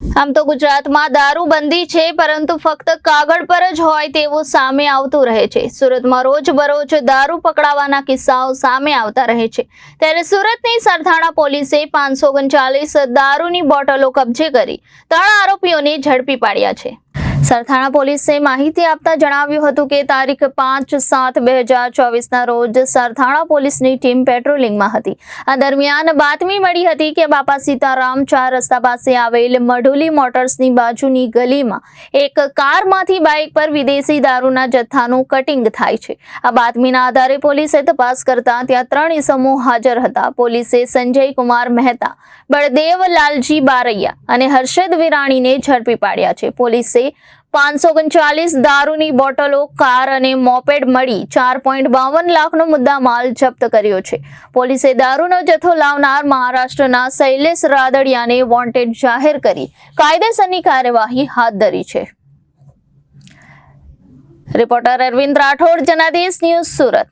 આમ તો ગુજરાતમાં દારૂબંધી છે, પરંતુ ફક્ત કાગળ પર જ હોય તેવું સામે આવતું રહે છે। સુરતમાં રોજબરોજ દારૂ પકડાવાના કિસ્સાઓ સામે આવતા રહે છે। ત્યારે સુરતની સરથાણા પોલીસે 539 દારૂની બોટલો કબજે કરી 3 આરોપીઓને ઝડપી પાડ્યા છે। સરથાણા પોલીસે માહિતી આપતા જણાવ્યું હતું કે તારીખ 5/7/2024ના રોજ સરથાણા પોલીસની ટીમ પેટ્રોલિંગમાં હતી। આ દરમિયાન બાતમી મળી હતી કે બાપા સીતારામ 4 રસ્તા પાસે આવેલ મઢુલી મોટર્સની બાજુની ગલીમાં એક કારમાંથી બાઇક પર વિદેશી દારૂના જથ્થાનું કટિંગ થાય છે। આ બાતમીના આધારે પોલીસે તપાસ કરતા ત્યાં 3 ઇસમો હાજર હતા। પોલીસે સંજય કુમાર મહેતા, બળદેવ લાલજી બારૈયા અને હર્ષદ વિરાણીને ઝડપી પાડ્યા છે। પોલીસે 539 દારૂની બોટલો, કાર અને મોપેડ મળી 4.52 લાખનો મુદ્દામાલ જપ્ત કર્યો છે। પોલીસે દારૂનો જથ્થો લાવનાર મહારાષ્ટ્રના શૈલેષ રાદડિયાને વોન્ટેડ જાહેર કરી કાયદેસરની કાર્યવાહી હાથ ધરી છે। Reporter Arvind Rathod, Janadesh news, Surat.